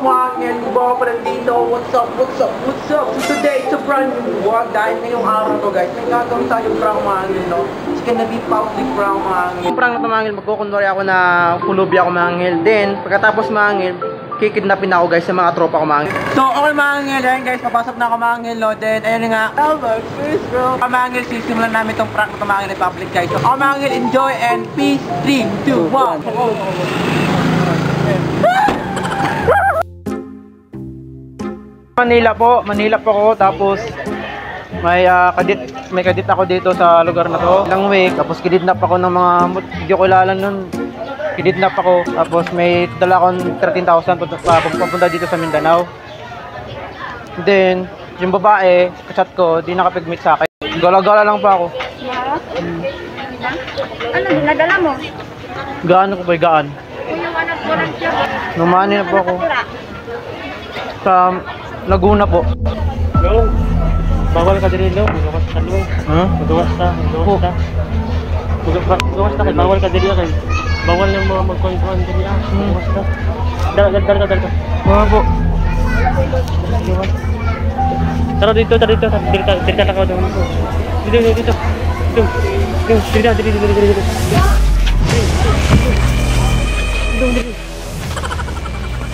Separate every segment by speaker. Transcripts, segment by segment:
Speaker 1: mga angel? Iba pa rin dito. What's up? So today, it's a brand new vlog. Dahil ngayong araw to guys, may gagawin tayong prank mga angel, no? It's gonna be public prank mga angel. Yung prank na mga angel, magkukunwari ako na pulubi ako mga angel. Then, pagkatapos mga angel, kikidnapin ako guys sa mga tropa ko mga angel. So, okay mga angel, ayun guys, papasok na ako mga angel, no? Then, ayun nga, first bro. Mga angel, sisimulan namin itong prank na mga angel public guys. So, mga angel, enjoy and peace. 3, 2, 1. Manila po ako, tapos may kadit ako dito sa lugar na to. Ilang week, tapos kidnap ako ng mga hindi ko kilala nun. Kidnap ako, tapos may dala akong 13,000 papunta dito sa Mindanao. Then, yung babae, kachat ko, di nakapag-meet sa akin. Gala-gala lang pa ako.
Speaker 2: Ano dinadala mo?
Speaker 1: Gaan ko ba? Gaan.
Speaker 2: Yung anak ko lang siya.
Speaker 1: Numani na po ako. Sa Laguna po.
Speaker 3: Yo, bawal ka diri lo, luwas ka lo.
Speaker 1: Huh?
Speaker 3: Luwas ka. Luwas ka, bawal ka diri kay. Bawal yung mga magkuan-kuan diri ah. Luwas ka. Dal ka.
Speaker 1: Mga po.
Speaker 3: Tara dito, diri ka na ka doon. Dito. Dito.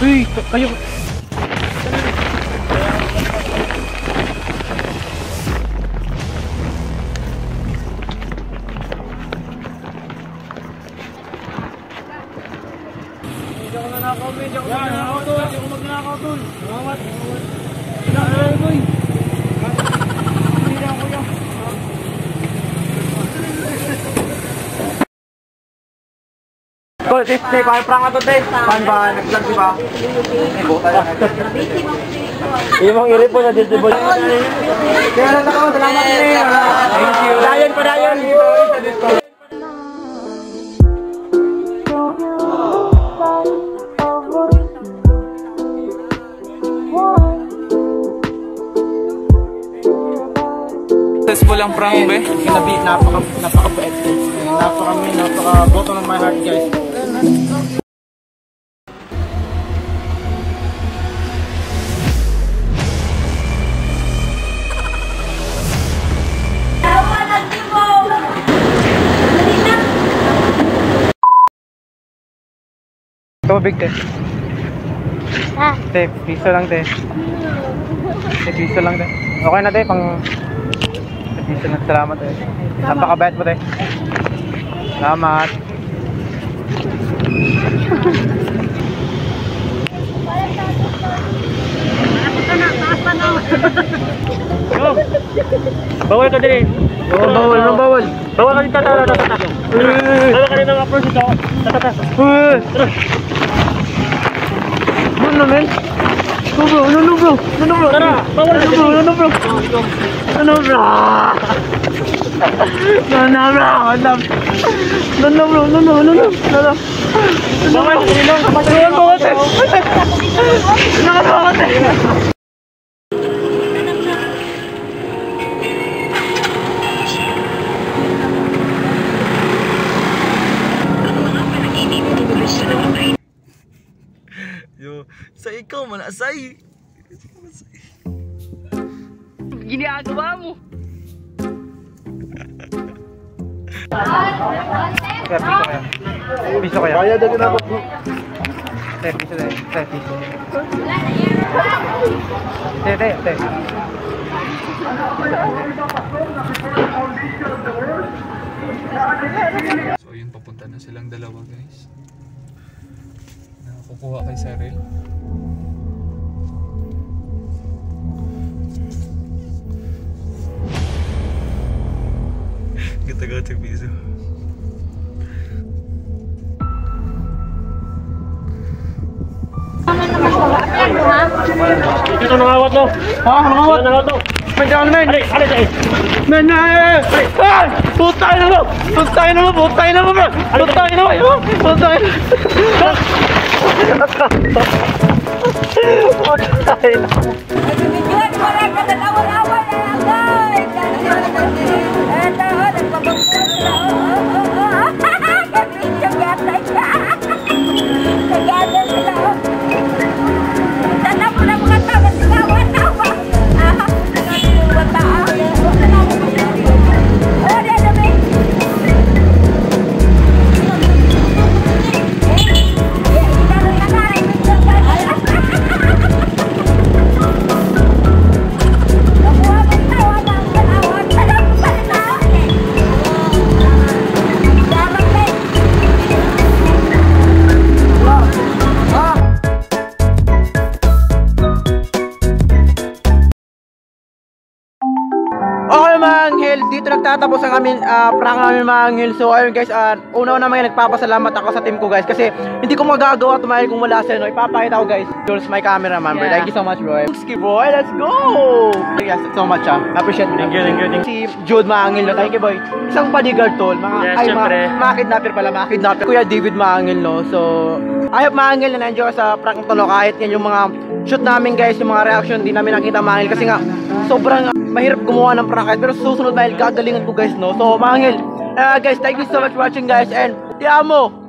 Speaker 1: Uy, kayo. Medyo ako magnakaw tol. Salamat. Salamat boy. Hindi na ako yan. Tol, Tay, paano prank na to, Tay? Paano ba? Nag-vlog di ba?
Speaker 3: Imong iri po na dito boy.
Speaker 1: Kaya lang ako, salamat Tay. Thank you. Padayon.
Speaker 4: Successful ang prank be.
Speaker 1: Napaka-bait. Napaka-bottom of my heart guys. Tubig te. Te, piso lang te. Piso lang te. Okay na te, pang piso lang. Salamat te. Napakabait mo te. Salamat.
Speaker 3: Yo. Bawal ka diri.
Speaker 1: Bawal.
Speaker 3: Bawal ka dito tara. Bawal ka dito approach ito. Tata.
Speaker 1: Ano men? Ano bro?
Speaker 3: Tara, bawal ka dito.
Speaker 1: Ano bro?
Speaker 3: Bawal ka dito.
Speaker 4: Yo, sa ikaw man asay.
Speaker 2: Ginagawa mo.
Speaker 1: Piso kaya. Kaya dali na ako. Piso. Te.
Speaker 4: So yun, papunta na silang dalawa guys. Kukuha kay Cyril. Gata-gata piso.
Speaker 3: Ito nangawat lo.
Speaker 1: Ha? Nangawat?
Speaker 3: Nangawat lo.
Speaker 1: Men.
Speaker 3: Ali.
Speaker 1: Men. Putay na nagtatapos ang aming prank namin mga angel. So ayun guys, una naman nagpapasalamat ako sa team ko guys kasi hindi ko magagawa tumahil kung wala sila, no. Ipapakita ko guys. Jules, my cameraman, bro. Thank you so much, bro. Ski boy, let's go! Yes, so much appreciate it.
Speaker 3: Thank you.
Speaker 1: Si Jude mga angel, no. Thank you boy. Isang bodyguard tol,
Speaker 3: Yes, syempre.
Speaker 1: mga kidnapper pala, mga kidnapper. Kuya David mga angel, no. So ayop mga angel na na-enjoy sa prank to, no. Kahit yan yung mga shoot namin guys, yung mga reaction, di namin nakita mga angel kasi nga sobrang mahirap gumawa ng prank pero susunod dahil gagalingan ko guys, no. So mga angel, guys, thank you so much for watching guys and ti amo.